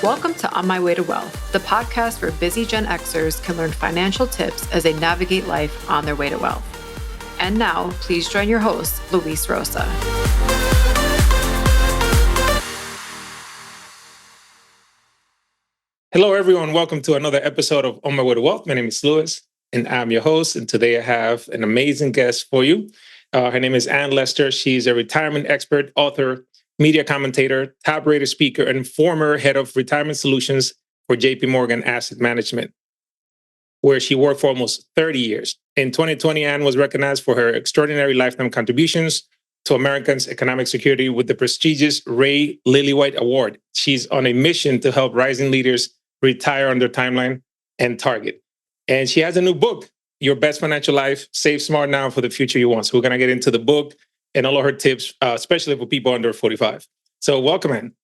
Welcome to On My Way to Wealth, the podcast where busy Gen Xers can learn financial tips as they navigate life on their way to wealth. And now, please join your host, Luis Rosa. Hello, everyone. Welcome to another episode of On My Way to Wealth. My name is Luis, and I'm your host. And today I have an amazing guest for you. Her name is Ann Lester. She's a retirement expert, author, media commentator, top-rated speaker, and former head of retirement solutions for JPMorgan Asset Management, where she worked for almost 30 years. In 2020, Ann was recognized for her extraordinary lifetime contributions to Americans' economic security with the prestigious Ray Lillywhite Award. She's on a mission to help rising leaders retire on their timeline and target. And she has a new book, Your Best Financial Life, Save Smart Now for the Future You Want. So we're going to get into the book and all of her tips, especially for people under 45. So welcome, Ann.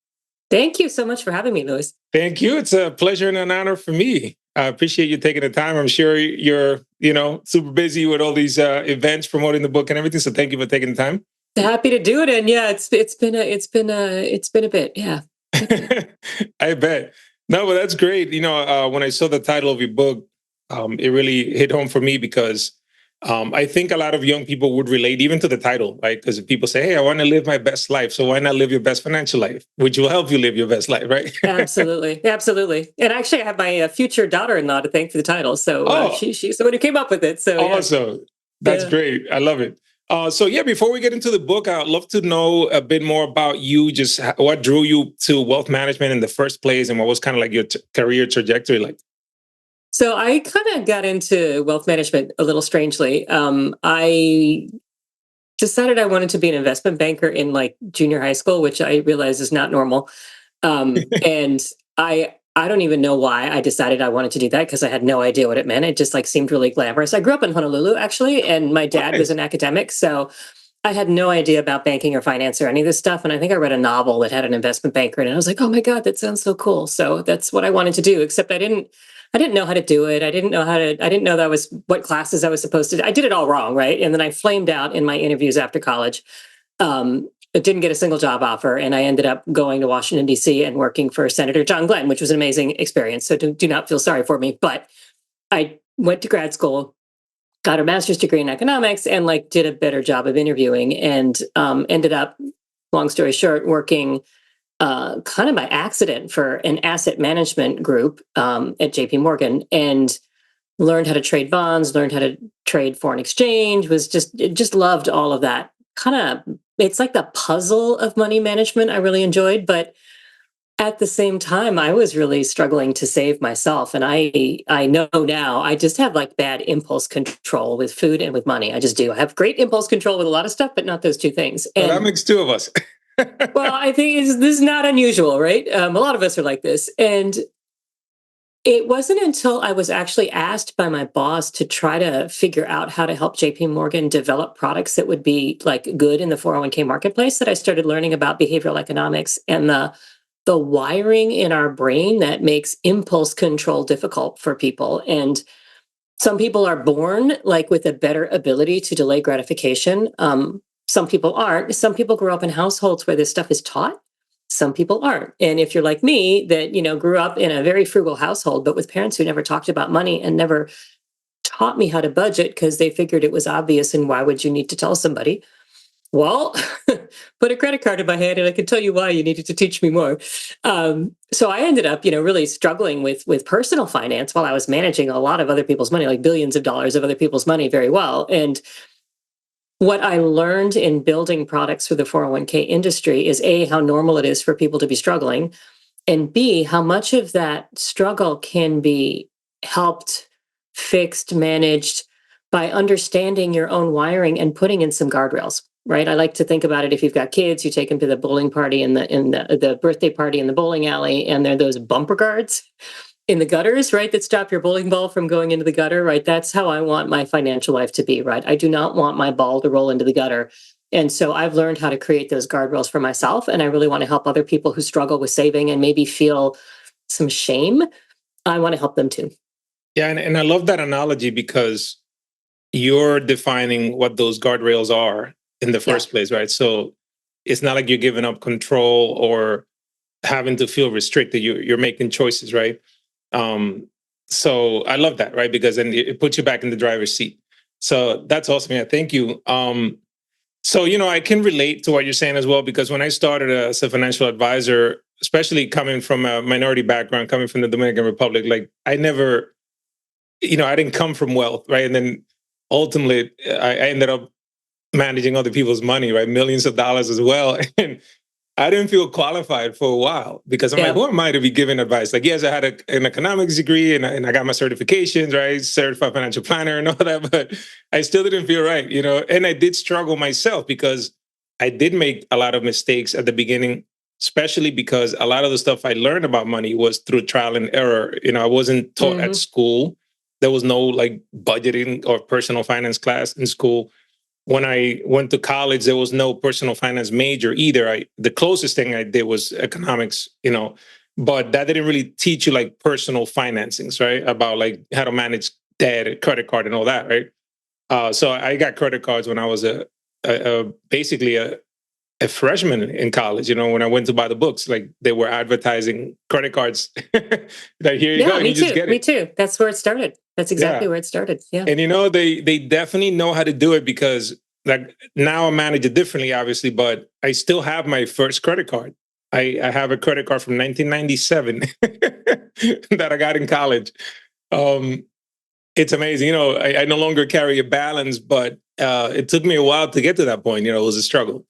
Thank you so much for having me, Luis. Thank you. It's a pleasure and an honor for me. I appreciate you taking the time. I'm sure you're, super busy with all these events promoting the book and everything. So thank you for taking the time. Happy to do it. And yeah, it's been a bit. Yeah. I bet. No, but that's great. When I saw the title of your book, it really hit home for me because I think a lot of young people would relate even to the title, right? Because people say, hey, I want to live my best life. So why not live your best financial life, which will help you live your best life, right? Absolutely. Absolutely. And actually, I have my future daughter-in-law to thank for the title. So she's the one who came up with it. So awesome. That's great. I love it. Before we get into the book, I'd love to know a bit more about you, just what drew you to wealth management in the first place and what was kind of like your career trajectory like? So I kind of got into wealth management a little strangely. I decided I wanted to be an investment banker in like junior high school, which I realize is not normal. And I don't even know why I decided I wanted to do that because I had no idea what it meant. It just like seemed really glamorous. I grew up in Honolulu actually, and my dad was an academic. So I had no idea about banking or finance or any of this stuff. And I think I read a novel that had an investment banker in it. I was like, oh my God, that sounds so cool. So that's what I wanted to do, except I didn't know how to do it. I didn't know that was what classes I was supposed to do. I did it all wrong, right? And then I flamed out in my interviews after college. I didn't get a single job offer, and I ended up going to Washington, D.C. and working for Senator John Glenn, which was an amazing experience. So do not feel sorry for me. But I went to grad school, got a master's degree in economics, and like did a better job of interviewing, and ended up, long story short, working kind of by accident for an asset management group at JPMorgan, and learned how to trade bonds, learned how to trade foreign exchange, just loved all of that. Kind of, it's like the puzzle of money management I really enjoyed, but at the same time, I was really struggling to save myself. And I know now I just have like bad impulse control with food and with money. I just do. I have great impulse control with a lot of stuff, but not those two things. And that makes two of us. Well, I think this is not unusual, right? A lot of us are like this. And it wasn't until I was actually asked by my boss to try to figure out how to help JPMorgan develop products that would be like good in the 401k marketplace that I started learning about behavioral economics and the wiring in our brain that makes impulse control difficult for people. And some people are born like with a better ability to delay gratification. Some people aren't. Some people grow up in households where this stuff is taught. Some people aren't. And if you're like me, that, grew up in a very frugal household, but with parents who never talked about money and never taught me how to budget because they figured it was obvious and why would you need to tell somebody? Well, put a credit card in my hand and I can tell you why you needed to teach me more. So I ended up, really struggling with personal finance while I was managing a lot of other people's money, like billions of dollars of other people's money very well. And what I learned in building products for the 401k industry is A, how normal it is for people to be struggling, and B, how much of that struggle can be helped, fixed, managed by understanding your own wiring and putting in some guardrails, right? I like to think about it, if you've got kids, you take them to the bowling party and the birthday party in the bowling alley, and there are those bumper guards in the gutters, right, that stop your bowling ball from going into the gutter, right? That's how I want my financial life to be, right? I do not want my ball to roll into the gutter. And so I've learned how to create those guardrails for myself. And I really want to help other people who struggle with saving and maybe feel some shame. I want to help them too. Yeah, and I love that analogy because you're defining what those guardrails are in the first place, right? So it's not like you're giving up control or having to feel restricted. You're making choices, right? So I love that, right? Because then it puts you back in the driver's seat. So that's awesome. Yeah, thank you. So, I can relate to what you're saying as well, because when I started as a financial advisor, especially coming from a minority background, coming from the Dominican Republic, like I never, I didn't come from wealth, right? And then ultimately I ended up managing other people's money, right? Millions of dollars as well. And I didn't feel qualified for a while because I'm like, who am I to be giving advice? Like, yes, I had an economics degree and I got my certifications, right? Certified financial planner and all that, but I still didn't feel right, and I did struggle myself because I did make a lot of mistakes at the beginning, especially because a lot of the stuff I learned about money was through trial and error. I wasn't taught at school. There was no like budgeting or personal finance class in school. When I went to college, there was no personal finance major either. The closest thing I did was economics, but that didn't really teach you like personal financings, right? About like how to manage debt, credit card, and all that, right? So I got credit cards when I was basically a freshman in college. When I went to buy the books, like they were advertising credit cards. That here you go, and you just get it. Me too. That's where it started. That's exactly where it started. Yeah. And they definitely know how to do it because like now I manage it differently, obviously, but I still have my first credit card. I have a credit card from 1997 that I got in college. It's amazing. I no longer carry a balance, but it took me a while to get to that point. It was a struggle.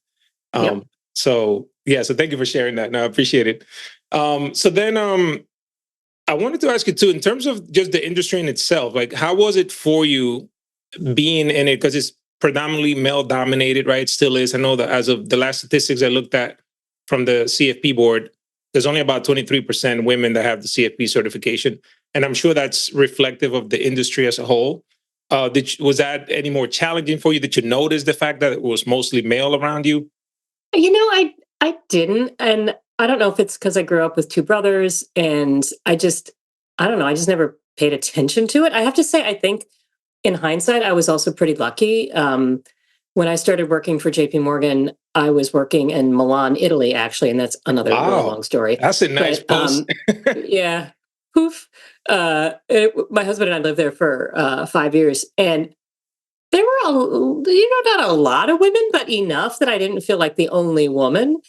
So thank you for sharing that. No, I appreciate it. So then I wanted to ask you too, in terms of just the industry in itself, like how was it for you being in it? Because it's predominantly male dominated, right? It still is. I know that as of the last statistics I looked at from the CFP board, there's only about 23% women that have the CFP certification. And I'm sure that's reflective of the industry as a whole. Was that any more challenging for you? Did you notice the fact that it was mostly male around you? I didn't. And I don't know if it's because I grew up with two brothers and I don't know, I just never paid attention to it. I have to say, I think in hindsight, I was also pretty lucky. When I started working for JPMorgan, I was working in Milan, Italy, actually, and that's another really long story. That's a nice post. Yeah. Poof. My husband and I lived there for 5 years, and there were, not a lot of women, but enough that I didn't feel like the only woman.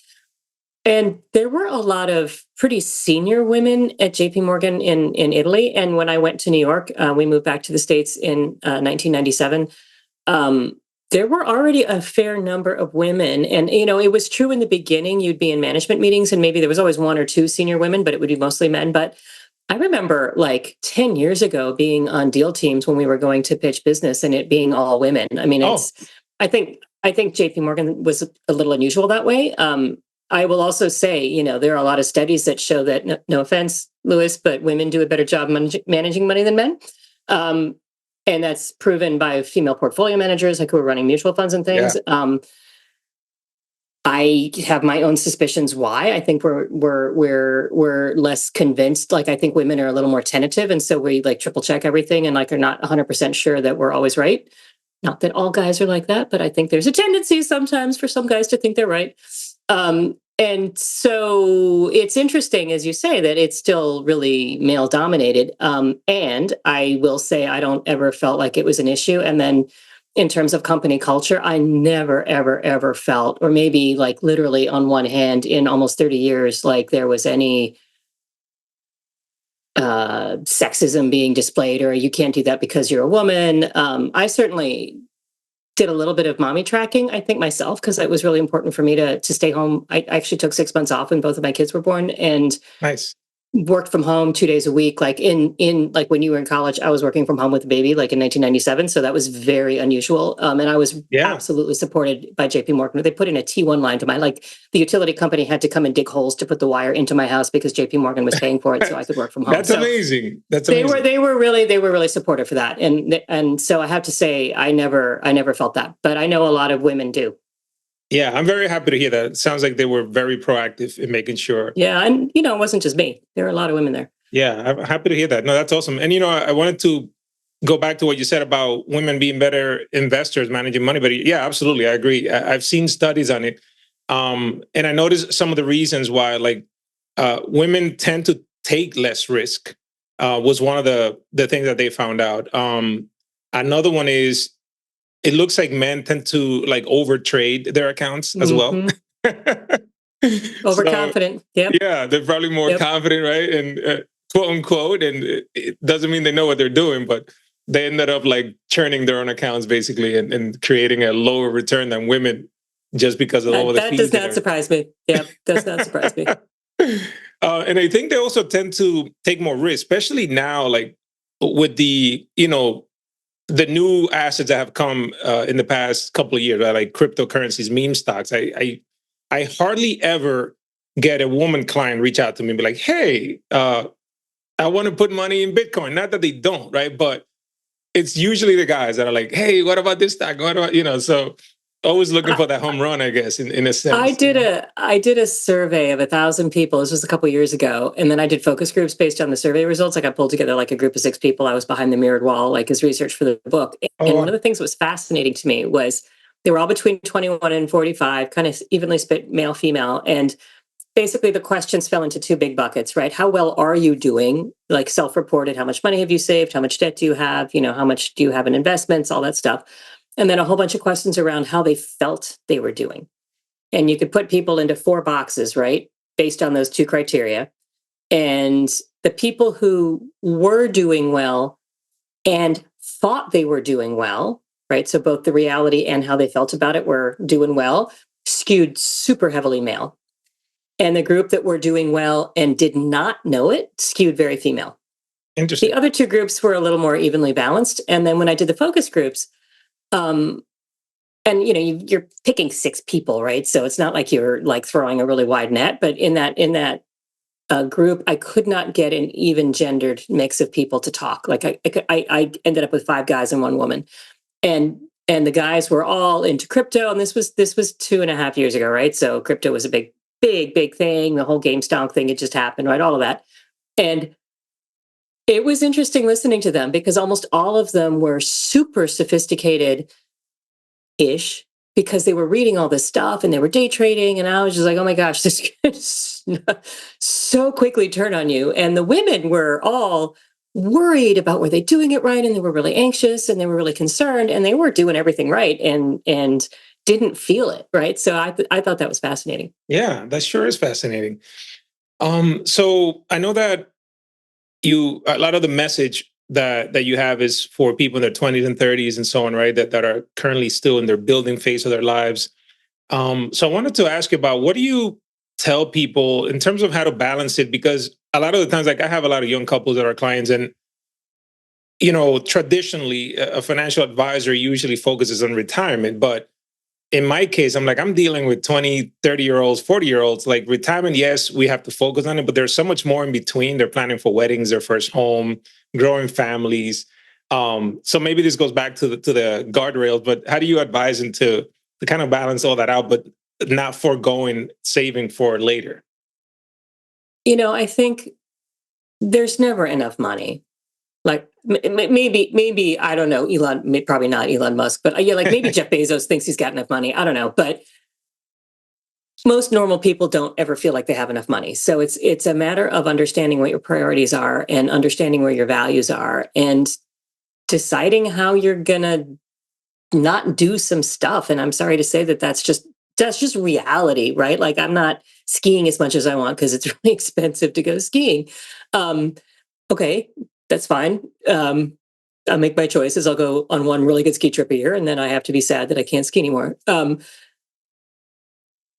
And there were a lot of pretty senior women at JPMorgan in Italy. And when I went to New York, we moved back to the States in 1997. There were already a fair number of women. And, it was true in the beginning, you'd be in management meetings and maybe there was always one or two senior women, but it would be mostly men. But I remember like 10 years ago being on deal teams when we were going to pitch business and it being all women. I mean, I think JPMorgan was a little unusual that way. I will also say, there are a lot of studies that show that, no offense, Louis, but women do a better job managing money than men. And that's proven by female portfolio managers, like who are running mutual funds and things. Yeah. I have my own suspicions why. I think we're less convinced. Like I think women are a little more tentative, and so we like triple check everything and like are not 100% sure that we're always right. Not that all guys are like that, but I think there's a tendency sometimes for some guys to think they're right. And so it's interesting, as you say, that it's still really male dominated. And I will say I don't ever felt like it was an issue. And then in terms of company culture, I never, ever, ever felt, or maybe like literally on one hand in almost 30 years, like there was any sexism being displayed or you can't do that because you're a woman. I certainly did a little bit of mommy tracking, I think myself, because it was really important for me to stay home. I actually took 6 months off when both of my kids were born and worked from home 2 days a week. Like in like when you were in college, I was working from home with a baby like in 1997. So that was very unusual. And I was absolutely supported by JPMorgan. They put in a T1 line to the utility company had to come and dig holes to put the wire into my house because JPMorgan was paying for it so I could work from home. That's amazing. That's amazing. They were really supportive for that. And so I have to say I never felt that, but I know a lot of women do. Yeah, I'm very happy to hear that. It sounds like they were very proactive in making sure. Yeah, and it wasn't just me. There were a lot of women there. Yeah, I'm happy to hear that. No, that's awesome. And I wanted to go back to what you said about women being better investors managing money. But yeah, absolutely, I agree. I've seen studies on it, and I noticed some of the reasons why, like women tend to take less risk. Was one of the things that they found out. Another one is it looks like men tend to like overtrade their accounts as well. Overconfident. So, yeah, they're probably more confident, right? And quote unquote, and it doesn't mean they know what they're doing, but they ended up like churning their own accounts basically and creating a lower return than women just because of all the fees. That does not surprise me. Yeah, does not surprise me. And I think they also tend to take more risk, especially now, like with the, the new assets that have come in the past couple of years, right? Like cryptocurrencies, meme stocks. I hardly ever get a woman client reach out to me and be like, hey, I want to put money in Bitcoin. Not that they don't, right? But it's usually the guys that are like, hey, what about this stock? What about, so always looking for that home run, I guess, in a sense. I did a survey of 1,000 people. This was a couple of years ago. And then I did focus groups based on the survey results. Like I pulled together like a group of 6 people. I was behind the mirrored wall, like as research for the book. And one of the things that was fascinating to me was they were all between 21 and 45, kind of evenly split male, female. And basically the questions fell into 2 big buckets, right? How well are you doing? Like self-reported, how much money have you saved? How much debt do you have? How much do you have in investments? All that stuff. And then a whole bunch of questions around how they felt they were doing. And you could put people into 4 boxes, right? Based on those 2 criteria. And the people who were doing well and thought they were doing well, right? So both the reality and how they felt about it were doing well, skewed super heavily male. And the group that were doing well and did not know it skewed very female. Interesting. The other 2 groups were a little more evenly balanced. And then when I did the focus groups, and you're picking 6 people, right? So it's not like you're like throwing a really wide net. But in that group, I could not get an even gendered mix of people to talk. Like I ended up with 5 guys and 1 woman, and the guys were all into crypto. And this was 2.5 years ago, right? So crypto was a big thing. The whole GameStop thing had just happened, right? All of that, and it was interesting listening to them because almost all of them were super sophisticated-ish because they were reading all this stuff and they were day trading. And I was just like, oh my gosh, this could so quickly turn on you. And the women were all worried about were they doing it right? And they were really anxious and they were really concerned and they weren't doing everything right and didn't feel it, right? So I thought that was fascinating. Yeah, that sure is fascinating. So I know that a lot of the message that you have is for people in their 20s and 30s and so on, right? That are currently still in their building phase of their lives. So I wanted to ask you about what do you tell people in terms of how to balance it? Because a lot of the times, like I have a lot of young couples that are clients, and traditionally a financial advisor usually focuses on retirement, but in my case, I'm dealing with 20, 30-year-olds, 40-year-olds, like retirement. Yes, we have to focus on it, but there's so much more in between. They're planning for weddings, their first home, growing families. So maybe this goes back to the guardrails, but how do you advise them to kind of balance all that out, but not foregoing saving for later? I think there's never enough money. Like maybe I don't know, probably not Elon Musk, but like maybe Jeff Bezos thinks he's got enough money. I don't know, but most normal people don't ever feel like they have enough money. So it's a matter of understanding what your priorities are and understanding where your values are and deciding how you're gonna not do some stuff. And I'm sorry to say that's just reality, right? Like I'm not skiing as much as I want because it's really expensive to go skiing. Okay. That's fine. I'll make my choices. I'll go on one really good ski trip a year, and then I have to be sad that I can't ski anymore.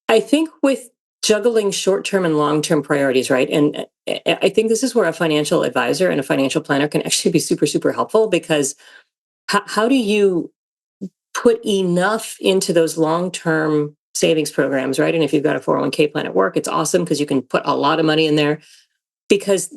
I think with juggling short-term and long-term priorities, right? And I think this is where a financial advisor and a financial planner can actually be super, super helpful because how do you put enough into those long-term savings programs, right? And if you've got a 401k plan at work, it's awesome because you can put a lot of money in there because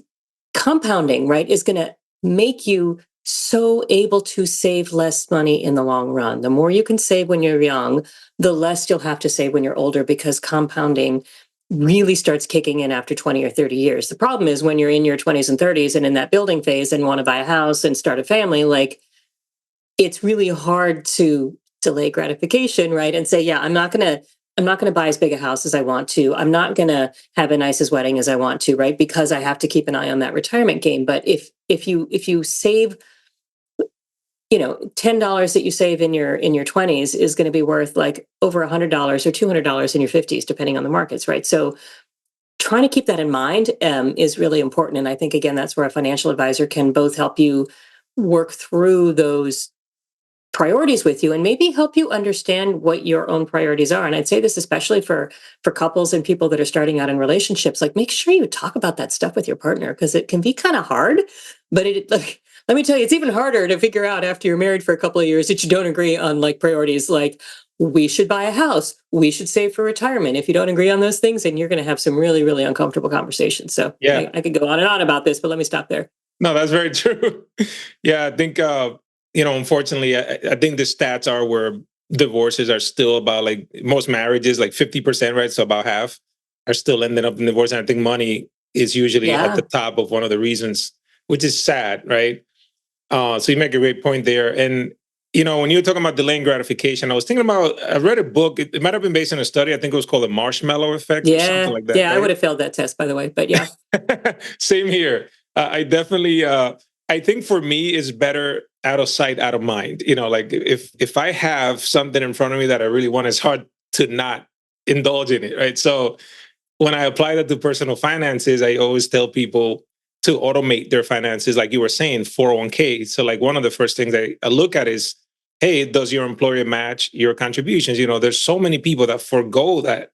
compounding, right, is going to make you so able to save less money in the long run. The more you can save when you're young, the less you'll have to save when you're older because compounding really starts kicking in after 20 or 30 years. The problem is when you're in your 20s and 30s and in that building phase and want to buy a house and start a family, like it's really hard to delay gratification, right? And say, yeah, I'm not going I'm not going to buy as big a house as I want to. I'm not going to have a nicest wedding as I want to, right? Because I have to keep an eye on that retirement game. But if you save, $10 that you save in your 20s is going to be worth like over $100 or $200 in your 50s, depending on the markets, right? So trying to keep that in mind is really important. And I think, again, that's where a financial advisor can both help you work through those priorities with you and maybe help you understand what your own priorities are. And I'd say this especially for couples and people that are starting out in relationships, like make sure you talk about that stuff with your partner, because it can be kind of hard. But let me tell you, it's even harder to figure out after you're married for a couple of years that you don't agree on like priorities, like we should buy a house, we should save for retirement. If you don't agree on those things, then you're going to have some really, really uncomfortable conversations. So yeah, I could go on and on about this, but let me stop there. No, that's very true. Yeah, I think, unfortunately, I think the stats are where divorces are still about like most marriages, like 50%, right? So about half are still ending up in divorce. And I think money is usually at the top of one of the reasons, which is sad, right? So you make a great point there. And, when you were talking about delaying gratification, I was thinking about, I read a book, it might have been based on a study. I think it was called the marshmallow effect or something like that. Yeah, right? I would have failed that test, by the way, but yeah. Same here. I definitely, I think for me, it's better out of sight, out of mind. Like if I have something in front of me that I really want, it's hard to not indulge in it, right? So when I apply that to personal finances, I always tell people to automate their finances, like you were saying, 401k. So like one of the first things I look at is, hey, does your employer match your contributions? There's so many people that forego that.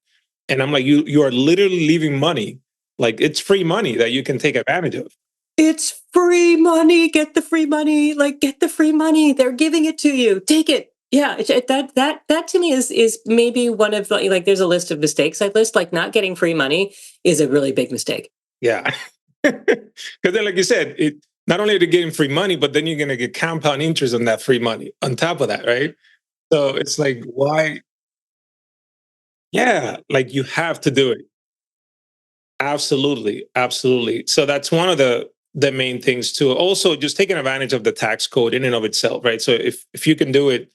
And I'm like, you are literally leaving money. Like it's free money that you can take advantage of. It's free money. Get the free money. Like get the free money. They're giving it to you. Take it. Yeah, that to me is maybe one of the, like there's a list of mistakes I list. Like not getting free money is a really big mistake. Yeah, because then, like you said, it not only are you getting free money, but then you're going to get compound interest on that free money on top of that, right? So it's like, why? Yeah, like you have to do it. Absolutely, absolutely. So that's one of the main things too. Also, just taking advantage of the tax code in and of itself, right? So if you can do it,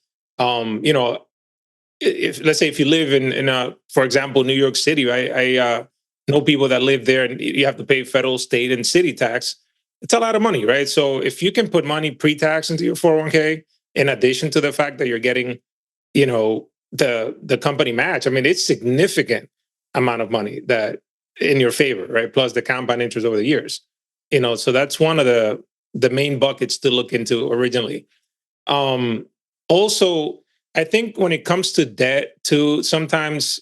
if let's say if you live in for example, New York City, right? I know people that live there, and you have to pay federal, state, and city tax. It's a lot of money, right? So if you can put money pre-tax into your 401k, in addition to the fact that you're getting, the company match, I mean, it's significant amount of money that in your favor, right? Plus the compound interest over the years. So that's one of the main buckets to look into originally. Also, I think when it comes to debt too, sometimes,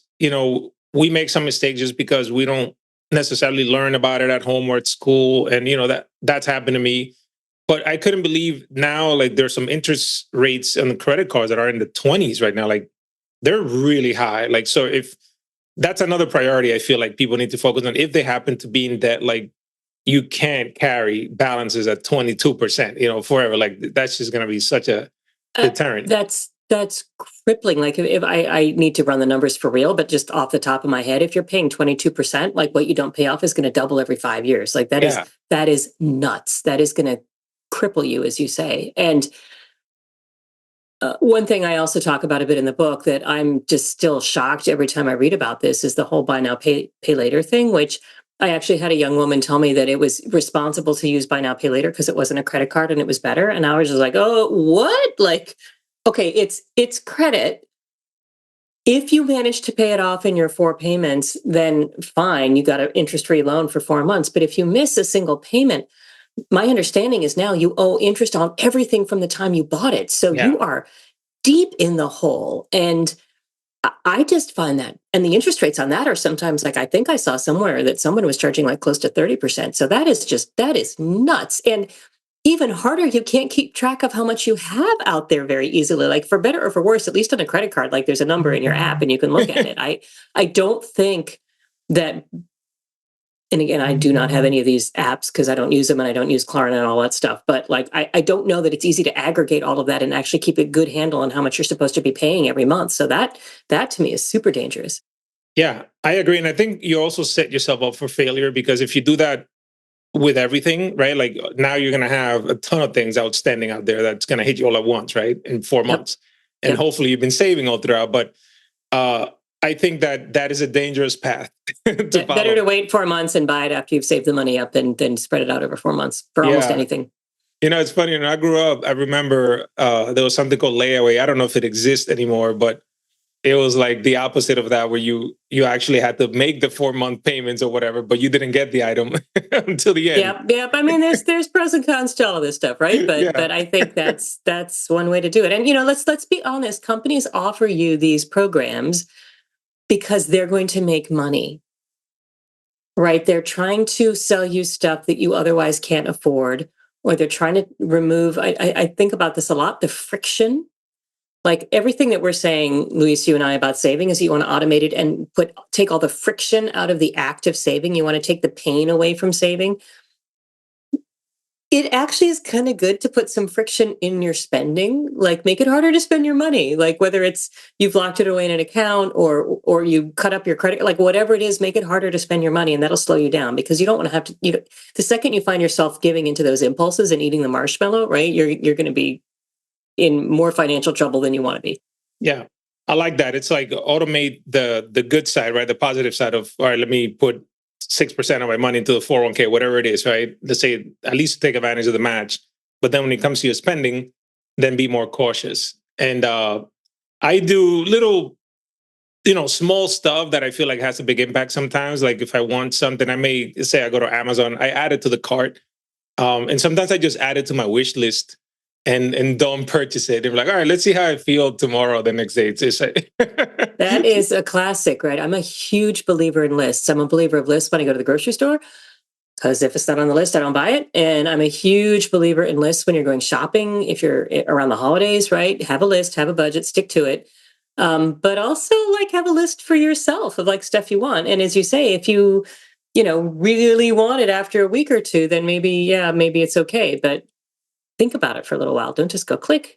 we make some mistakes just because we don't necessarily learn about it at home or at school. And, that's happened to me. But I couldn't believe now, like there's some interest rates on the credit cards that are in the 20s right now. Like they're really high. Like, so if that's another priority, I feel like people need to focus on if they happen to be in debt, like you can't carry balances at 22%, forever. Like that's just going to be such a deterrent. That's crippling. Like if I need to run the numbers for real, but just off the top of my head, if you're paying 22%, like what you don't pay off is going to double every 5 years. Like that is nuts. That is going to cripple you, as you say. And one thing I also talk about a bit in the book that I'm just still shocked every time I read about this is the whole buy now, pay later thing, which I actually had a young woman tell me that it was responsible to use buy now, pay later because it wasn't a credit card and it was better. And I was just like, oh, what? Like, okay, it's credit. If you manage to pay it off in your 4 payments, then fine, you got an interest-free loan for 4 months. But if you miss a single payment, my understanding is now you owe interest on everything from the time you bought it. So you are deep in the hole. And I just find that, and the interest rates on that are sometimes like, I think I saw somewhere that someone was charging like close to 30%. So that is nuts. And even harder, you can't keep track of how much you have out there very easily. Like for better or for worse, at least on a credit card, like there's a number in your app and you can look at it. I don't think that, and again, I do not have any of these apps because I don't use them and I don't use Klarna and all that stuff. But like, I don't know that it's easy to aggregate all of that and actually keep a good handle on how much you're supposed to be paying every month. So that to me is super dangerous. Yeah, I agree. And I think you also set yourself up for failure because if you do that with everything, right? Like now you're going to have a ton of things outstanding out there that's going to hit you all at once, right? In 4 months. And hopefully you've been saving all throughout. But I think that is a dangerous path to follow. Better to wait 4 months and buy it after you've saved the money up than spread it out over 4 months for almost anything. It's funny. When I grew up, I remember there was something called layaway. I don't know if it exists anymore, but it was like the opposite of that, where you actually had to make the 4-month payments or whatever, but you didn't get the item until the end. Yep. I mean, there's pros and cons to all of this stuff, right? But I think that's one way to do it. And let's be honest. Companies offer you these programs because they're going to make money, right? They're trying to sell you stuff that you otherwise can't afford, or they're trying to remove. I think about this a lot. The friction. Like everything that we're saying, Luis, you and I, about saving is you want to automate it and take all the friction out of the act of saving. You want to take the pain away from saving. It actually is kind of good to put some friction in your spending, like make it harder to spend your money, like whether it's you've locked it away in an account or you cut up your credit, like whatever it is, make it harder to spend your money, and that'll slow you down, because you don't want to have to, the second you find yourself giving into those impulses and eating the marshmallow, right, you're going to be in more financial trouble than you want to be. Yeah, I like that. It's like automate the good side, right? The positive side of, all right, let me put 6% of my money into the 401k, whatever it is, right? Let's say at least take advantage of the match. But then when it comes to your spending, then be more cautious. And I do little, small stuff that I feel like has a big impact sometimes. Like if I want something, I may say I go to Amazon, I add it to the cart. And sometimes I just add it to my wish list and don't purchase it. They're like, all right, let's see how I feel tomorrow, the next day. That is a classic, right? I'm a huge believer in lists. I'm a believer of lists when I go to the grocery store, because if it's not on the list, I don't buy it. And I'm a huge believer in lists when you're going shopping. If you're around the holidays, right? Have a list, have a budget, stick to it. But also like have a list for yourself of like stuff you want. And as you say, if you really want it after a week or two, then maybe it's okay. But think about it for a little while. Don't just go click.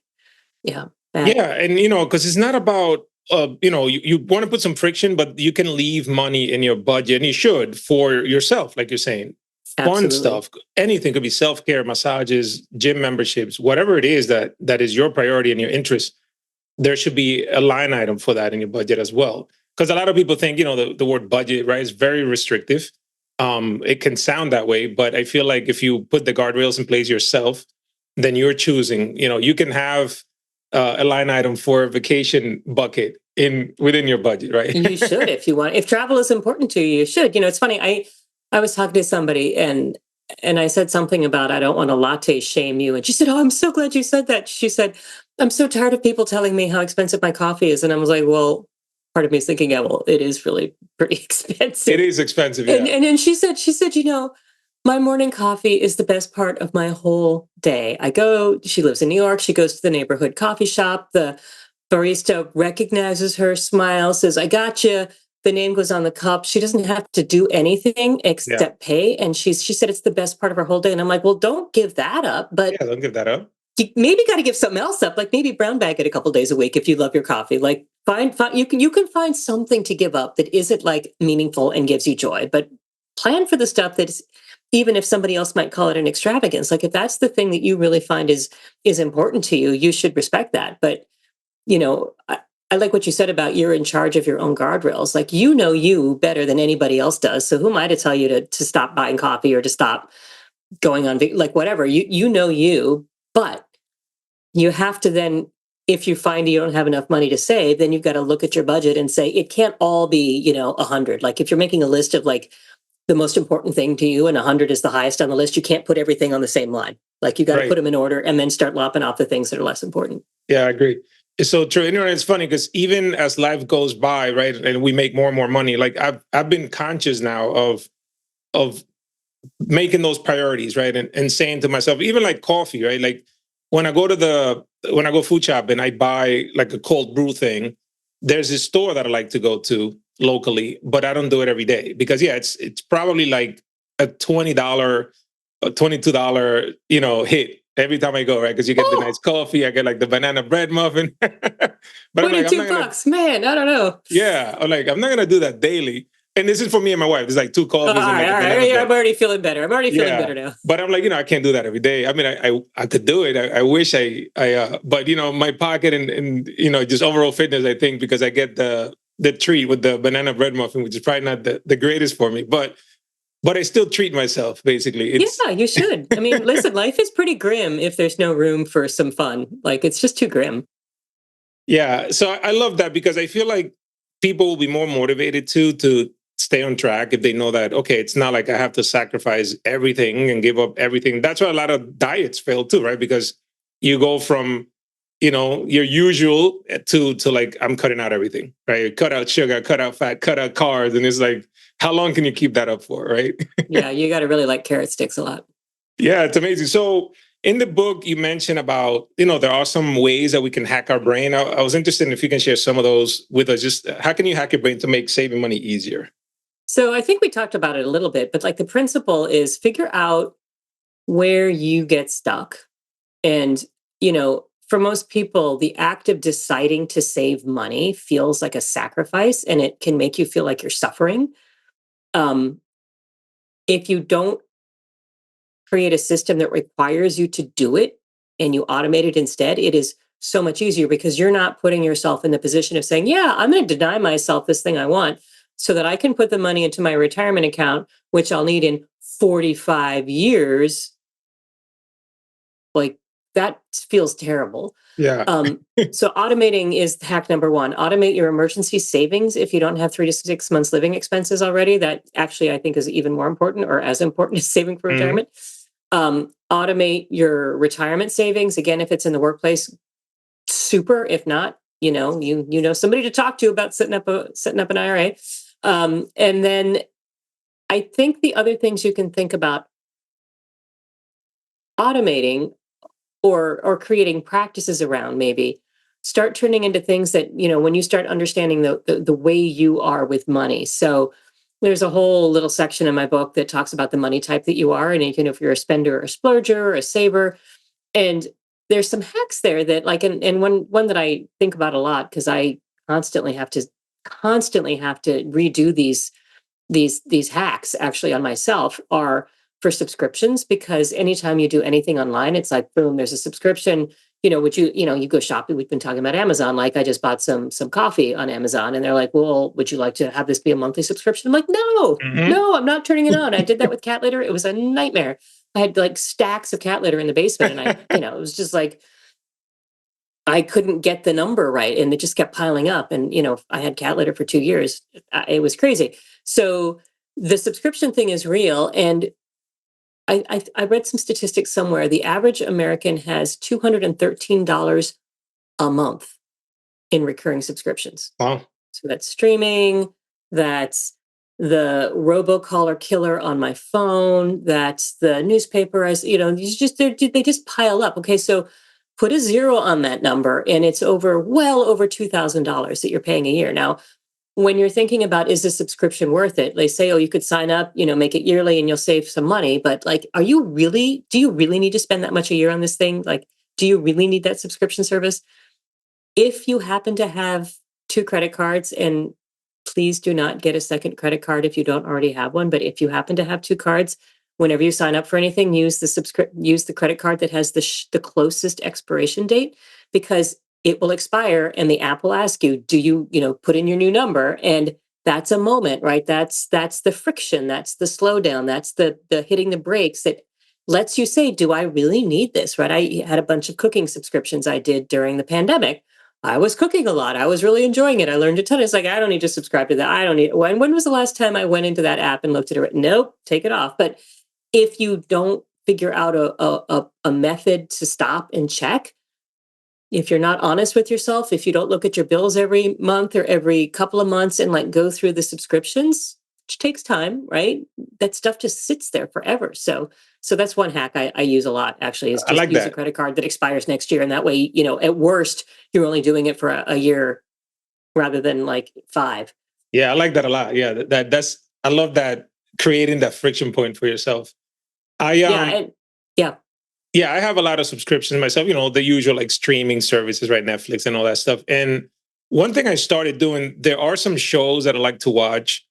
Yeah. Yeah. And, because it's not about, you want to put some friction, but you can leave money in your budget, and you should, for yourself, like you're saying. Absolutely. Fun stuff. Anything could be self-care, massages, gym memberships, whatever it is that is your priority and your interest. There should be a line item for that in your budget as well. Because a lot of people think, the word budget, right, is very restrictive. It can sound that way, but I feel like if you put the guardrails in place yourself, then you're choosing, you can have a line item for a vacation bucket within your budget, right? You should, if you want. If travel is important to you, you should. It's funny. I was talking to somebody and I said something about, I don't want to latte shame you. And she said, oh, I'm so glad you said that. She said, I'm so tired of people telling me how expensive my coffee is. And I was like, well, part of me is thinking, yeah, well, it is really pretty expensive. It is expensive. Yeah. And then she said, my morning coffee is the best part of my whole day. She lives in New York. She goes to the neighborhood coffee shop. The barista recognizes her, smiles, says, I got you. The name goes on the cup. She doesn't have to do anything except pay. And she said it's the best part of her whole day. And I'm like, well, don't give that up. But yeah, don't give that up. You maybe got to give something else up. Like maybe brown bag it a couple days a week if you love your coffee. Like find you can find something to give up that isn't like meaningful and gives you joy. But plan for the stuff that's, even if somebody else might call it an extravagance, like if that's the thing that you really find is important to you, you should respect that. But, I like what you said about you're in charge of your own guardrails. Like, you better than anybody else does. So who am I to tell you to stop buying coffee or to stop going on, like whatever, you, but you have to then, if you find you don't have enough money to save, then you've got to look at your budget and say, it can't all be, 100. Like if you're making a list of like, the most important thing to you, and 100 is the highest on the list, you can't put everything on the same line. Like you got to put them in order and then start lopping off the things that are less important. Yeah, I agree. It's so true. It's funny because even as life goes by, right, and we make more and more money, like I've been conscious now of making those priorities, right, and saying to myself, even like coffee, right, like when I go food shopping, I buy like a cold brew thing. There's this store that I like to go to locally, but I don't do it every day because it's probably like a $20, $22, hit every time I go, right? Because you get the nice coffee, I get like the banana bread muffin. But $22, man, I don't know. Yeah, I'm not gonna do that daily. And this is for me and my wife. It's like 2 coffees. All right. Yeah, I'm already feeling better. Better now. But I'm like, I can't do that every day. I mean, I could do it. I wish but my pocket and just overall fitness, I think, because I get the the treat with the banana bread muffin, which is probably not the greatest for me, but I still treat myself, basically. Yeah, you should. I mean, listen, life is pretty grim if there's no room for some fun. Like, it's just too grim. Yeah. So I love that because I feel like people will be more motivated to stay on track if they know that, okay, it's not like I have to sacrifice everything and give up everything. That's why a lot of diets fail too, right? Because you go from, your usual to like, I'm cutting out everything, right? Cut out sugar, cut out fat, cut out carbs. And it's like, how long can you keep that up for, right? Yeah, you got to really like carrot sticks a lot. Yeah, it's amazing. So in the book, you mentioned about, there are some ways that we can hack our brain. I was interested in if you can share some of those with us. Just how can you hack your brain to make saving money easier? So I think we talked about it a little bit, but like the principle is figure out where you get stuck. And, for most people, the act of deciding to save money feels like a sacrifice, and it can make you feel like you're suffering. If you don't create a system that requires you to do it and you automate it instead, it is so much easier because you're not putting yourself in the position of saying, yeah, I'm going to deny myself this thing I want so that I can put the money into my retirement account, which I'll need in 45 years. Like, that feels terrible. Yeah. So automating is hack number one. Automate your emergency savings if you don't have 3 to 6 months living expenses already. That actually I think is even more important, or as important as saving for retirement. Automate your retirement savings. Again, if it's in the workplace, super. If not, you know somebody to talk to about setting up an IRA. And then I think the other things you can think about automating or creating practices around, maybe start turning into things that, when you start understanding the way you are with money. So there's a whole little section in my book that talks about the money type that you are. And if you're a spender or a splurger or a saver, and there's some hacks there that and one that I think about a lot, because I constantly have to redo these hacks actually on myself, are for subscriptions, because anytime you do anything online, it's like, boom, there's a subscription. Would you go shopping? We've been talking about Amazon. Like, I just bought some coffee on Amazon, and they're like, well, would you like to have this be a monthly subscription? I'm like, no, I'm not turning it on. I did that with cat litter. It was a nightmare. I had like stacks of cat litter in the basement, and it was just like, I couldn't get the number right, and it just kept piling up. And, I had cat litter for 2 years. It was crazy. So the subscription thing is real. And I read some statistics somewhere. The average American has $213 a month in recurring subscriptions. Wow. So that's streaming, that's the robocaller killer on my phone, that's the newspaper. They just pile up. Okay, so put a zero on that number, and it's well over $2,000 that you're paying a year. Now, when you're thinking about, is this subscription worth it? They say, oh, you could sign up, make it yearly and you'll save some money. But like, do you really need to spend that much a year on this thing? Like, do you really need that subscription service? If you happen to have 2 credit cards, and please do not get a second credit card if you don't already have one. But if you happen to have 2 cards, whenever you sign up for anything, use the credit card that has the closest expiration date, because it will expire and the app will ask you, do you, put in your new number? And that's a moment, right? That's the friction. That's the slowdown. That's the hitting the brakes that lets you say, do I really need this? Right? I had a bunch of cooking subscriptions I did during the pandemic. I was cooking a lot. I was really enjoying it. I learned a ton. It's like, I don't need to subscribe to that. I don't need. When was the last time I went into that app and looked at it? Nope, take it off. But if you don't figure out a method to stop and check, if you're not honest with yourself, if you don't look at your bills every month or every couple of months and go through the subscriptions, which takes time, right? That stuff just sits there forever. So that's one hack I use a lot, actually, is just use a credit card that expires next year. And that way, at worst, you're only doing it for a year rather than 5. Yeah, I like that a lot. Yeah, I love that, creating that friction point for yourself. Yeah, I have a lot of subscriptions myself, the usual streaming services, right? Netflix and all that stuff. And one thing I started doing, there are some shows that I like to watch,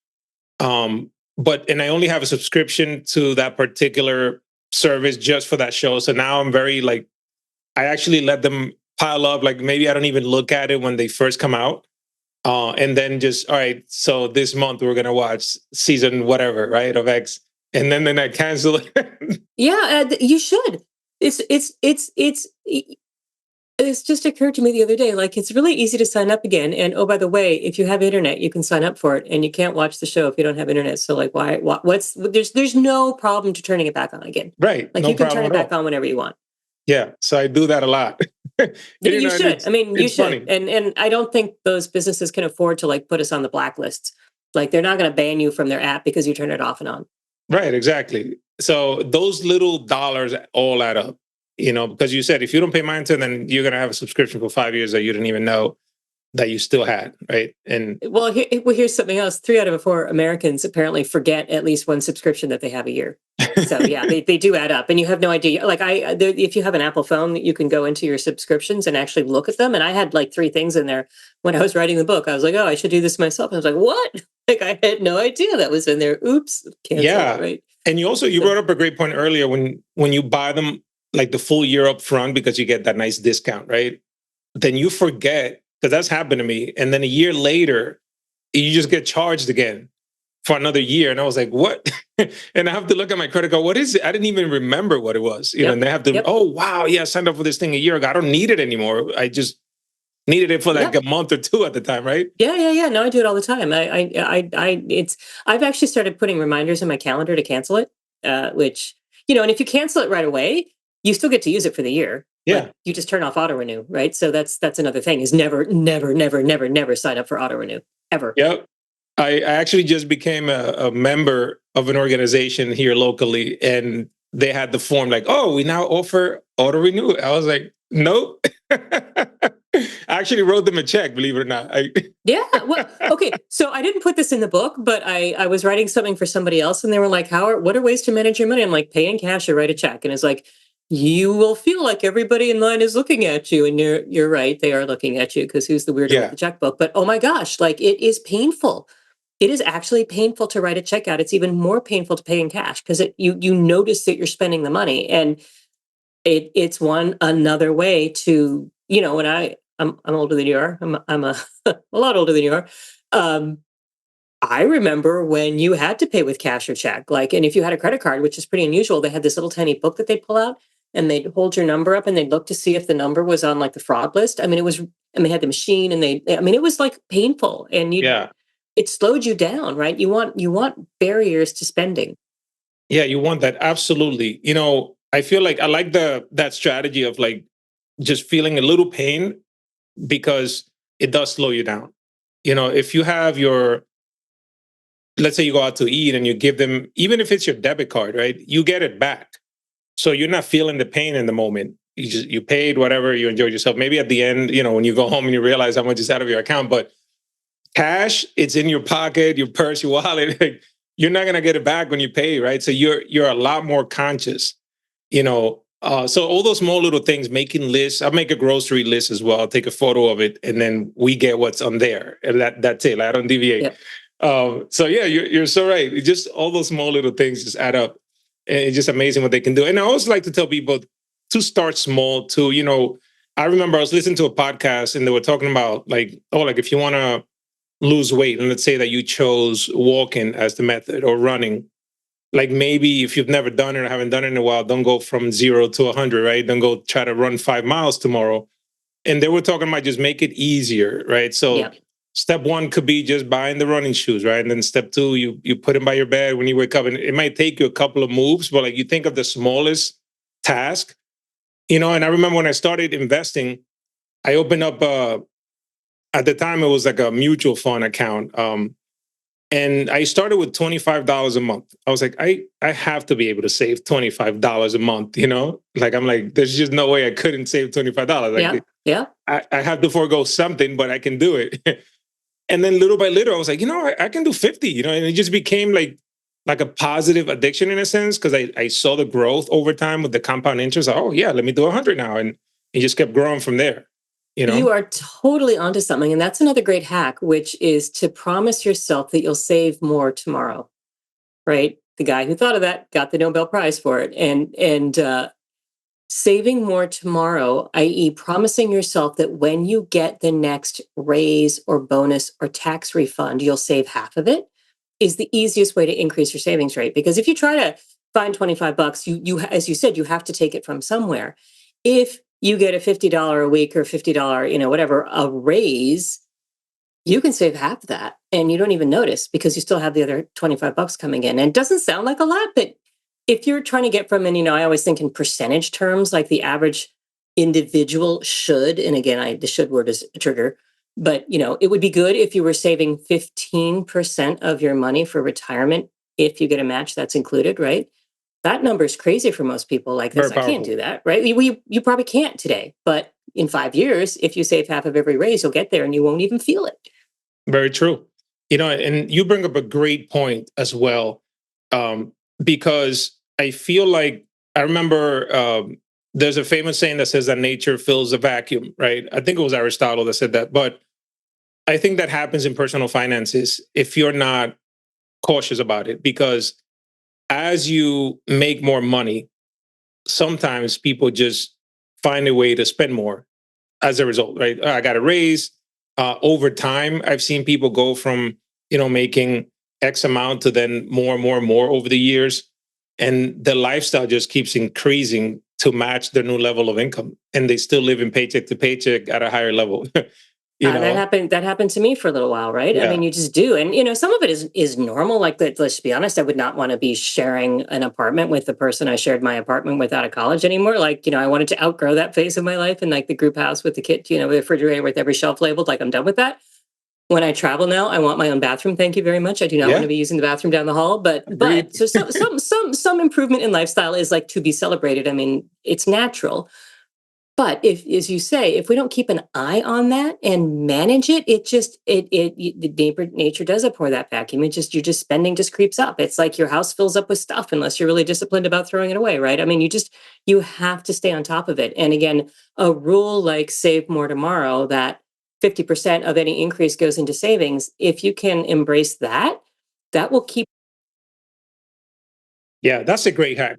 and I only have a subscription to that particular service just for that show. So now I'm very I actually let them pile up. Maybe I don't even look at it when they first come out. And then just, all right, so this month we're going to watch season whatever, right, of X. And then I cancel it. Yeah, you should. It's just occurred to me the other day, like it's really easy to sign up again. And oh, by the way, if you have internet, you can sign up for it, and you can't watch the show if you don't have internet. So like, there's no problem to turning it back on again. Right. Like No you can problem turn it at back all. on whenever you want. Yeah. So I do that a lot. You should. I mean, you it's should. funny. And I don't think those businesses can afford to like put us on the blacklists. Like they're not going to ban you from their app because you turn it off and on. Right. Exactly. So those little dollars all add up, because you said if you don't pay mine, then you're going to have a subscription for 5 years that you didn't even know that you still had. Right. And here's something else. 3 out of 4 Americans apparently forget at least one subscription that they have a year. So yeah, they do add up, and you have no idea. Like if you have an Apple phone, you can go into your subscriptions and actually look at them. And I had like 3 things in there when I was writing the book. I was like, oh, I should do this myself. I was like, what? Like I had no idea that was in there. Oops. Cancel, yeah. Right. And you brought up a great point earlier when you buy them like the full year up front because you get that nice discount, right? Then you forget, because that's happened to me. And then a year later, you just get charged again for another year. And I was like, what? And I have to look at my credit card. What is it? I didn't even remember what it was. And they have to, oh, wow, yeah, I signed up for this thing a year ago. I don't need it anymore. I just needed it for like a month or 2 at the time, right? Yeah. No, I do it all the time. I've actually started putting reminders in my calendar to cancel it, which, and if you cancel it right away, you still get to use it for the year. Yeah. You just turn off auto renew, right? So that's another thing is never sign up for auto renew ever. Yep. I actually just became a member of an organization here locally, and they had the form like, oh, we now offer auto renew. I was like, nope. I actually wrote them a check, believe it or not. Yeah. Well, okay. So I didn't put this in the book, but I was writing something for somebody else, and they were like, what are ways to manage your money? I'm like, pay in cash or write a check. And it's like, you will feel like everybody in line is looking at you. And you're right. They are looking at you because who's the weirdo with the checkbook? But oh my gosh, like it is painful. It is actually painful to write a check out. It's even more painful to pay in cash because you notice that you're spending the money. And it's another way to, when I'm older than you are. I'm a lot older than you are. I remember when you had to pay with cash or check, and if you had a credit card, which is pretty unusual, they had this little tiny book that they'd pull out and they'd hold your number up and they'd look to see if the number was on like the fraud list. I mean, and they had the machine and it was like painful, and it slowed you down, right? You want barriers to spending. Yeah, you want that. Absolutely. I feel like I like that strategy of like just feeling a little pain because it does slow you down. If you have let's say you go out to eat and you give them, even if it's your debit card, right? You get it back. So you're not feeling the pain in the moment. You paid whatever, you enjoyed yourself. Maybe at the end, when you go home and you realize how much is out of your account, but cash, it's in your pocket, your purse, your wallet. Like, you're not gonna get it back when you pay, right? So you're a lot more conscious, So all those small little things, making lists. I make a grocery list as well. I'll take a photo of it, and then we get what's on there, and that's it. I don't deviate. Yep. So yeah, you're so right. It just all those small little things just add up. And it's just amazing what they can do. And I always like to tell people to start small. I remember I was listening to a podcast and they were talking about like if you want to lose weight, and let's say that you chose walking as the method or running. Like maybe if you've never done it or haven't done it in a while, don't go from 0 to 100, right? Don't go try to run 5 miles tomorrow. And they were talking about just make it easier, right? So step 1 could be just buying the running shoes, right? And then step 2, you put them by your bed when you wake up. And it might take you a couple of moves, but like you think of the smallest task, And I remember when I started investing, I opened up, at the time it was like a mutual fund account. And I started with $25 a month. I was like, I have to be able to save $25 a month, Like, I'm like, there's just no way I couldn't save $25. Like, I have to forego something, but I can do it. And then little by little, I was like, I can do 50, and it just became like a positive addiction in a sense, because I saw the growth over time with the compound interest. Oh yeah, let me do 100 now. And it just kept growing from there. You are totally onto something. And that's another great hack, which is to promise yourself that you'll save more tomorrow, right? The guy who thought of that got the Nobel Prize for it. And saving more tomorrow, i.e., promising yourself that when you get the next raise or bonus or tax refund, you'll save half of it, is the easiest way to increase your savings rate. Because if you try to find $25, you as you said, you have to take it from somewhere. If you get a $50 a week or $50, whatever, a raise, you can save half of that and you don't even notice because you still have the other $25 coming in. And it doesn't sound like a lot, but if you're trying to get from, and I always think in percentage terms, like the average individual should, and again, the should word is a trigger, but it would be good if you were saving 15% of your money for retirement if you get a match that's included, right? That number is crazy for most people like this. I can't do that, right? You probably can't today, but in 5 years, if you save half of every raise, you'll get there and you won't even feel it. Very true. And you bring up a great point as well, because I feel like I remember there's a famous saying that says that nature fills a vacuum, right? I think it was Aristotle that said that, but I think that happens in personal finances if you're not cautious about it, because as you make more money, sometimes people just find a way to spend more as a result, right? I got a raise. Over time, I've seen people go from, making X amount to then more and more and more over the years. And the lifestyle just keeps increasing to match their new level of income. And they still live in paycheck to paycheck at a higher level. That happened to me for a little while, right? Yeah. I mean, you just do. And some of it is normal. Like, let's be honest, I would not want to be sharing an apartment with the person I shared my apartment with out of college anymore. Like, I wanted to outgrow that phase of my life, and like the group house with the kid, the refrigerator with every shelf labeled, like I'm done with that. When I travel now, I want my own bathroom. Thank you very much. I do not want to be using the bathroom down the hall. But so some improvement in lifestyle is like to be celebrated. I mean, it's natural. But if, as you say, if we don't keep an eye on that and manage it, nature does abhor that vacuum. Your spending just creeps up. It's like your house fills up with stuff unless you're really disciplined about throwing it away, right? I mean, you have to stay on top of it. And again, a rule like save more tomorrow, that 50% of any increase goes into savings. If you can embrace that, that will keep. Yeah, that's a great hack.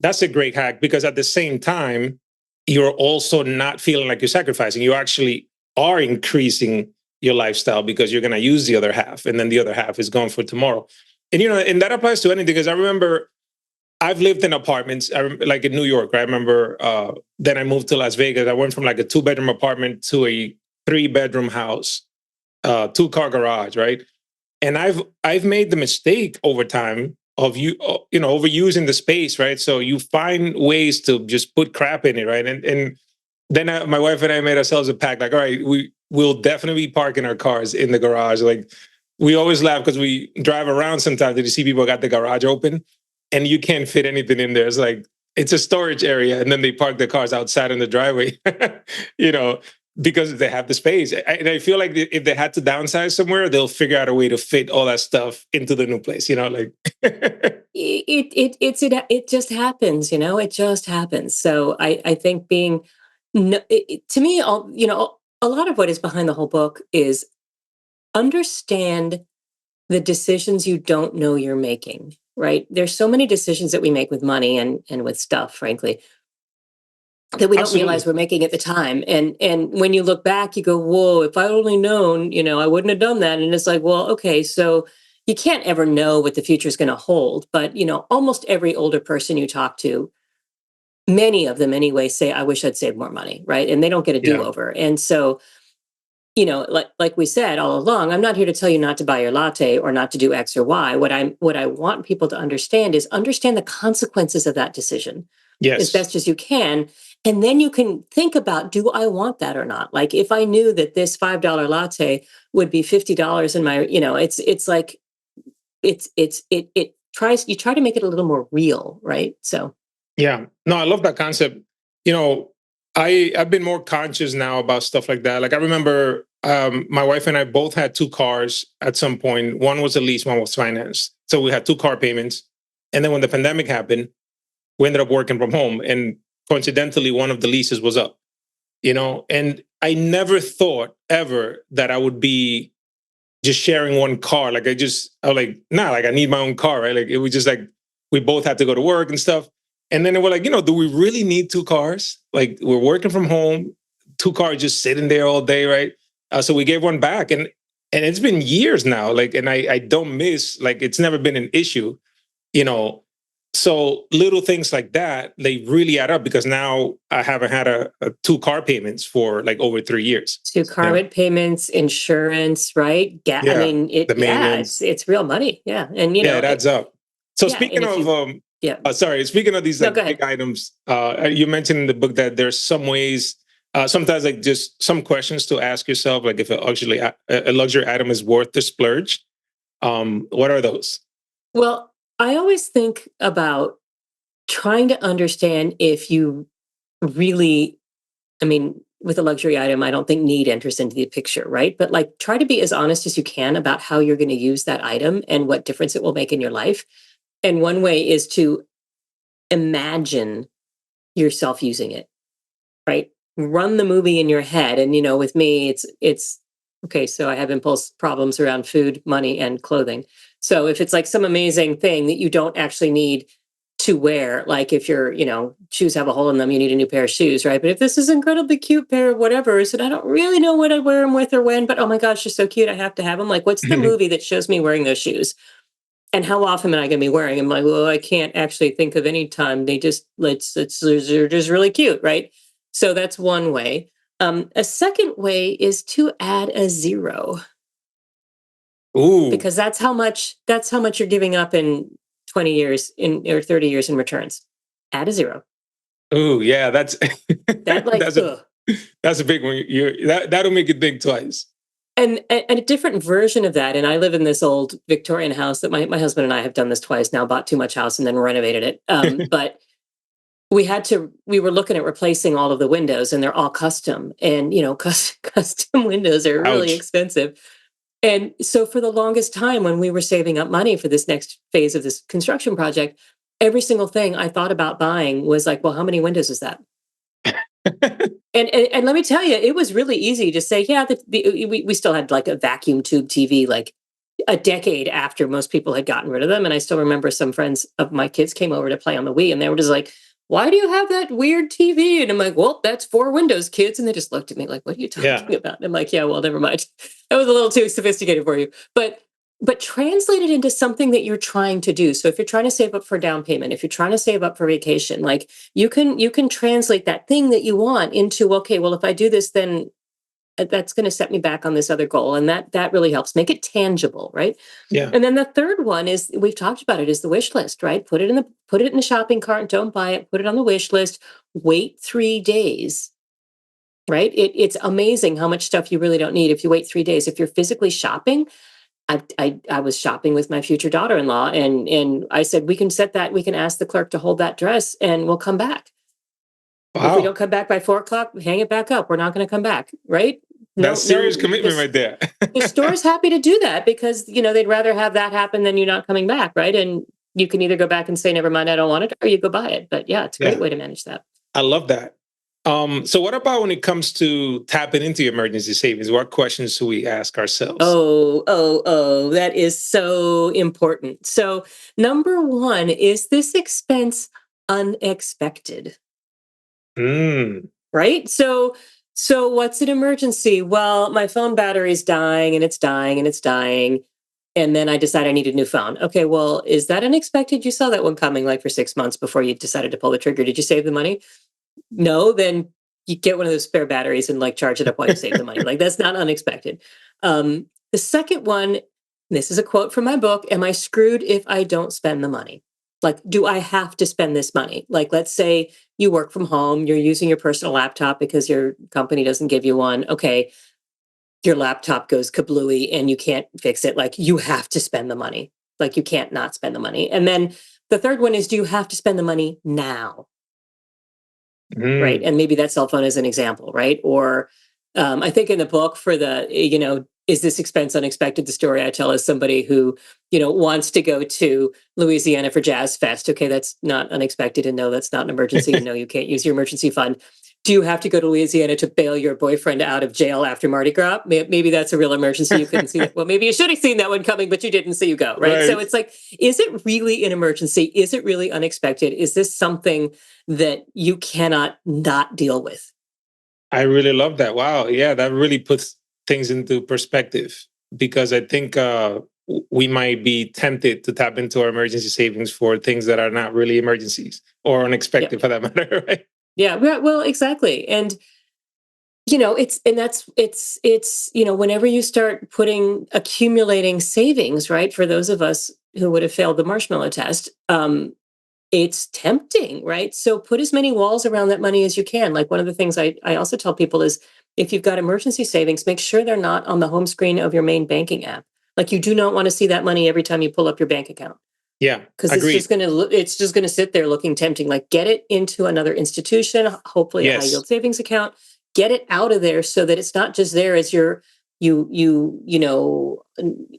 That's a great hack, because at the same time, you're also not feeling like you're sacrificing. You actually are increasing your lifestyle because you're going to use the other half, and then the other half is gone for tomorrow. And and that applies to anything. Because I remember I've lived in apartments, like in New York. Right? I remember then I moved to Las Vegas. I went from like a 2-bedroom apartment to a 3-bedroom house, 2-car garage. Right? And I've made the mistake over time of overusing the space, right? So you find ways to just put crap in it, right? And then my wife and I made ourselves a pact, like, all right, we'll definitely be parking our cars in the garage. Like, we always laugh because we drive around sometimes and you see people got the garage open and you can't fit anything in there. It's like, it's a storage area, and then they park their cars outside in the driveway, because they have the space. And I feel like if they had to downsize somewhere, they'll figure out a way to fit all that stuff into the new place. Like it just happens. It just happens. So I think to me, a lot of what is behind the whole book is understand the decisions you don't know you're making. Right? There's so many decisions that we make with money and with stuff, frankly, that we don't realize we're making at the time. And when you look back, you go, whoa, if I'd only known, I wouldn't have done that. And it's like, well, okay, so you can't ever know what the future is going to hold. But, almost every older person you talk to, many of them anyway, say, I wish I'd saved more money, right? And they don't get a do-over. Yeah. And so, like we said all along, I'm not here to tell you not to buy your latte or not to do X or Y. What I want people to understand is understand the consequences of that decision. Yes. As best as you can. And then you can think about, do I want that or not? Like, if I knew that this $5 latte would be $50 in my, you try to make it a little more real, right? So. Yeah, no, I love that concept. I've been more conscious now about stuff like that. Like, I remember my wife and I both had 2 cars at some point. One was a lease, one was financed. So we had 2 car payments. And then when the pandemic happened, we ended up working from home. And coincidentally, one of the leases was up, and I never thought ever that I would be just sharing one car. Like, I was like, nah, like I need my own car, right? Like, it was just like, we both had to go to work and stuff. And then they were like, do we really need 2 cars? Like, we're working from home, 2 cars just sitting there all day, right? So we gave one back, and it's been years now. Like, and I don't miss, like, it's never been an issue, you know. So little things like that, they really add up, because now I haven't had a 2 car payments for like over 3 years. 2 car payments, insurance, right? I Yeah, mean, the maintenance. it's real money. Yeah, and it adds up. So yeah, speaking of speaking of these No, like go ahead. big items, you mentioned in the book that there's some ways, sometimes like just some questions to ask yourself, like if a luxury item is worth the splurge. What are those? Well, I always think about trying to understand if you really, I mean, with a luxury item, I don't think need enters into the picture, right? But like, try to be as honest as you can about how you're going to use that item and what difference it will make in your life. And one way is to imagine yourself using it, right? Run the movie in your head. And, with me, it's okay. So I have impulse problems around food, money, and clothing. So if it's like some amazing thing that you don't actually need to wear, like if your, shoes have a hole in them, you need a new pair of shoes, right? But if this is an incredibly cute pair of whatever, and I don't really know what I'd wear them with or when, but oh my gosh, they're so cute, I have to have them. Like, what's the movie that shows me wearing those shoes? And how often am I going to be wearing them? Like, well, I can't actually think of any time. They're just really cute, right? So that's one way. A second way is to add a 0. Ooh. Because that's how much you're giving up in 20 years or 30 years in returns. Add a 0. Ooh, yeah, that's that's a big one. That'll make it think twice. And a different version of that, and I live in this old Victorian house that my husband and I have done this twice now, bought too much house and then renovated it. But we were looking at replacing all of the windows, and they're all custom. And, custom windows are really expensive. And so for the longest time, when we were saving up money for this next phase of this construction project, every single thing I thought about buying was like, well, how many windows is that? And let me tell you, it was really easy to say, yeah, we still had like a vacuum tube TV, like a decade after most people had gotten rid of them. And I still remember some friends of my kids came over to play on the Wii, and they were just like, why do you have that weird TV? And I'm like, well, that's 4 windows, kids. And they just looked at me like, what are you talking about? And I'm like, yeah, well, never mind. That was a little too sophisticated for you. But translate it into something that you're trying to do. So if you're trying to save up for down payment, if you're trying to save up for vacation, like you can translate that thing that you want into, okay, well, if I do this, then that's going to set me back on this other goal. And that really helps make it tangible, right? Yeah. And then the third one is, we've talked about it, is the wish list, right? Put it in the shopping cart, don't buy it, put it on the wish list, wait 3 days, right? It's amazing how much stuff you really don't need if you wait 3 days. If you're physically shopping, I was shopping with my future daughter-in-law, and I said, we can ask the clerk to hold that dress and we'll come back. Wow. If we don't come back by 4:00, hang it back up. We're not going to come back, right? That's serious commitment right there. The store's happy to do that because, they'd rather have that happen than you not coming back, right? And you can either go back and say, never mind, I don't want it, or you go buy it. But yeah, it's a great way to manage that. I love that. So what about when it comes to tapping into your emergency savings? What questions do we ask ourselves? Oh, that is so important. So number 1, is this expense unexpected? Right? So what's an emergency? Well, my phone battery's dying and it's dying and it's dying. And then I decide I need a new phone. Okay, well, is that unexpected? You saw that one coming like for 6 months before you decided to pull the trigger. Did you save the money? No, then you get one of those spare batteries and like charge it up while you save the money. Like, that's not unexpected. The second one, this is a quote from my book. Am I screwed if I don't spend the money? Like, do I have to spend this money? Like, let's say you work from home, you're using your personal laptop because your company doesn't give you one. Okay, your laptop goes kablooey and you can't fix it. Like, you have to spend the money. Like, you can't not spend the money. And then the third one is, do you have to spend the money now? Right. And maybe that cell phone is an example, right? Or I think in the book for the, is this expense unexpected? The story I tell is somebody who, wants to go to Louisiana for Jazz Fest. Okay, that's not unexpected. And no, that's not an emergency. And no, you can't use your emergency fund. do you have to go to Louisiana to bail your boyfriend out of jail after Mardi Gras? Maybe that's a real emergency. You couldn't see that. Well, maybe you should have seen that one coming, but you didn't, so you go, right? So it's like, is it really an emergency? Is it really unexpected? Is this something that you cannot not deal with? I really love that. Wow. Yeah, that really puts things into perspective, because I think we might be tempted to tap into our emergency savings for things that are not really emergencies or unexpected for that matter, right? Yeah, well, exactly. And, it's whenever you start accumulating savings, right? For those of us who would have failed the marshmallow test, it's tempting, right? So put as many walls around that money as you can. Like, one of the things I also tell people is, if you've got emergency savings, make sure they're not on the home screen of your main banking app. Like, you do not want to see that money every time you pull up your bank account. Yeah, because it's just gonna sit there looking tempting. Like, get it into another institution, hopefully a high yield savings account. Get it out of there so that it's not just there as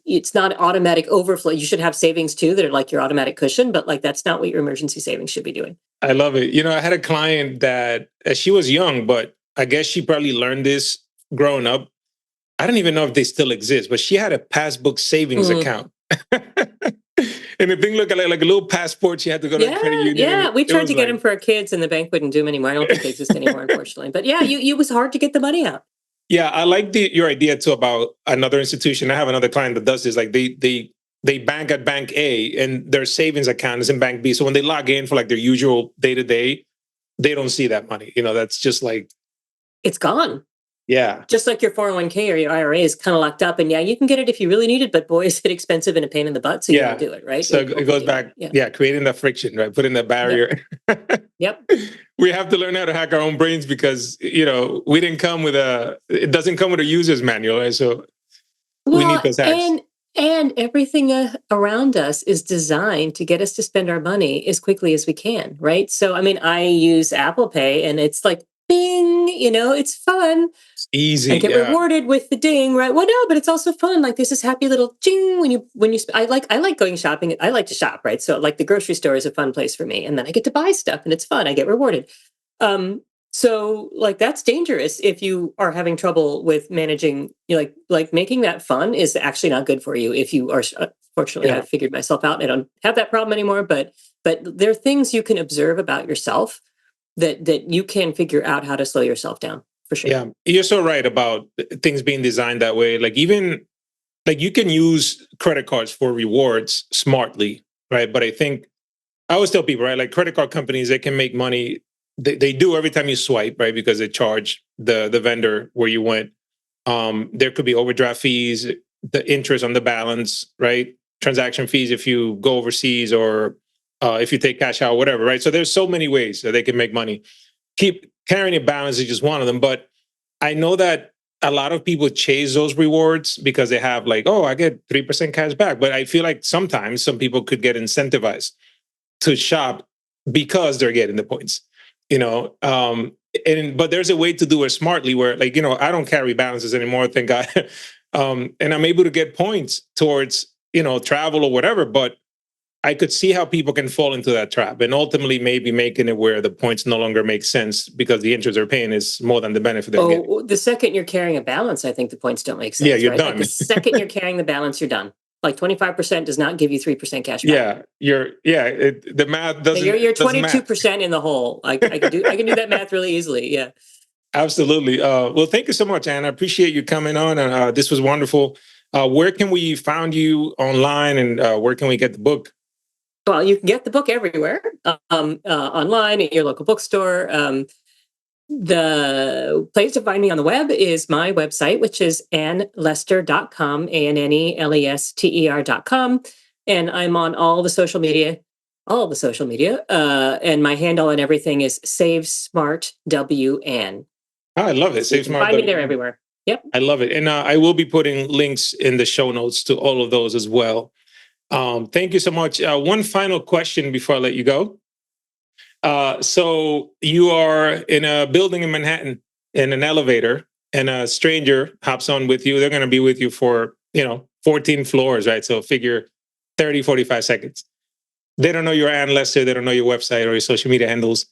it's not automatic overflow. You should have savings too that are like your automatic cushion, but like, that's not what your emergency savings should be doing. I love it. I had a client that she was young, but I guess she probably learned this growing up. I don't even know if they still exist, but she had a passbook savings account. And the thing looked like a little passport. She had to go to the credit union. Yeah, we tried to get them for our kids, and the bank wouldn't do them anymore. I don't think they exist anymore, unfortunately. But yeah, it was hard to get the money out. Yeah, I like your idea too about another institution. I have another client that does this. Like, they bank at Bank A, and their savings account is in Bank B. So when they log in for like their usual day-to-day, they don't see that money. That's just like, it's gone. Yeah. Just like your 401k or your IRA is kind of locked up. And yeah, you can get it if you really need it, but boy, is it expensive and a pain in the butt. So you don't do it, right? So it goes back, creating that friction, right? Putting that barrier. Yep. We have to learn how to hack our own brains, because, we didn't come with it doesn't come with a user's manual. Right? So we need those hacks. And everything around us is designed to get us to spend our money as quickly as we can, right? So, I use Apple Pay, and it's like, bing, it's fun. It's easy. I get rewarded with the ding, right? Well, no, but it's also fun. Like, there's this happy little ding when you. I like going shopping. I like to shop, right? So, like, the grocery store is a fun place for me, and then I get to buy stuff, and it's fun. I get rewarded. So, like, that's dangerous if you are having trouble with managing. Like making that fun is actually not good for you. If you are, fortunately, I've figured myself out. I don't have that problem anymore. But there are things you can observe about yourself that you can figure out how to slow yourself down, for sure. Yeah, you're so right about things being designed that way. Like, even like, you can use credit cards for rewards smartly, right? But I think I always tell people, right, like, credit card companies, they can make money. They do every time you swipe, right? Because they charge the vendor where you went. There could be overdraft fees, the interest on the balance, right? Transaction fees if you go overseas, or if you take cash out, whatever, right? So there's so many ways that they can make money. Keep carrying a balance is just one of them. But I know that a lot of people chase those rewards because they have like, oh, I get 3% cash back. But I feel like sometimes some people could get incentivized to shop because they're getting the points, but there's a way to do it smartly where, like, I don't carry balances anymore, thank God. And I'm able to get points towards, travel or whatever, but I could see how people can fall into that trap, and ultimately maybe making it where the points no longer make sense because the interest they're paying is more than the benefit they're getting. The second you're carrying a balance, I think the points don't make sense. Yeah, you're right? done. Like, the second you're carrying the balance, you're done. Like, 25% does not give you 3% cash back. The math doesn't. You're 22% in the hole. I can do that math really easily. Yeah. Absolutely. Well, thank you so much, Anne. I appreciate you coming on, and this was wonderful. Where can we find you online, and where can we get the book? Well, you can get the book everywhere, online at your local bookstore. The place to find me on the web is my website, which is annelester.com, ANNELESTER.com. And I'm on all the social media. And my handle and everything is SaveSmartWN. Oh, I love it. So SaveSmart. Find me there everywhere. Yep. I love it. And I will be putting links in the show notes to all of those as well. Thank you so much. One final question before I let you go. So you are in a building in Manhattan in an elevator, and a stranger hops on with you. They're going to be with you for, 14 floors, right? So figure 30, 45 seconds. They don't know you're Ann Lester. They don't know your website or your social media handles,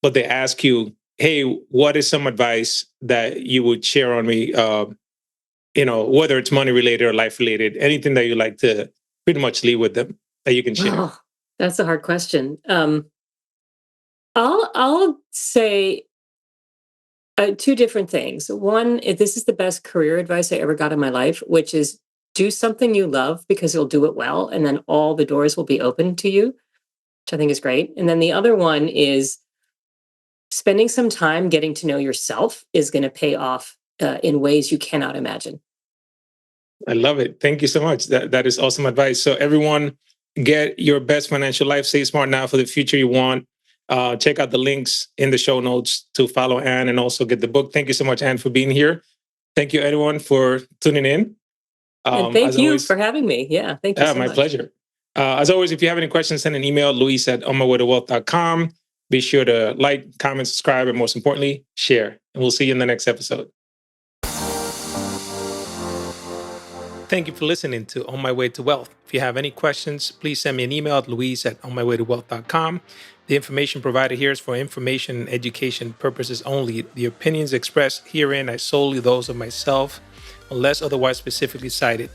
but they ask you, hey, what is some advice that you would share on me? Whether it's money related or life related, anything that you like to pretty much leave with them that you can share. Oh, that's a hard question. I'll say two different things. One, this is the best career advice I ever got in my life, which is do something you love because you'll do it well, and then all the doors will be open to you, which I think is great. And then the other one is spending some time getting to know yourself is going to pay off in ways you cannot imagine. I love it. Thank you so much. That is awesome advice. So everyone, get your best financial life. Save smart now for the future you want. Check out the links in the show notes to follow Anne and also get the book. Thank you so much, Anne, for being here. Thank you, everyone, for tuning in. And thank you for having me. Yeah, thank you so my much. Pleasure. As always, if you have any questions, send an email, luis@onmywaytowealth.com. Be sure to like, comment, subscribe, and most importantly, share. And we'll see you in the next episode. Thank you for listening to On My Way to Wealth. If you have any questions, please send me an email at luis@onmywaytowealth.com. The information provided here is for information and education purposes only. The opinions expressed herein are solely those of myself, unless otherwise specifically cited.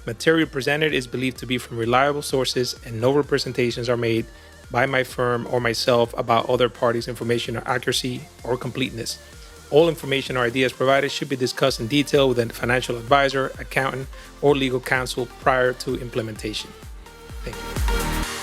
Material presented is believed to be from reliable sources, and no representations are made by my firm or myself about other parties' information or accuracy or completeness. All information or ideas provided should be discussed in detail with a financial advisor, accountant, or legal counsel prior to implementation. Thank you.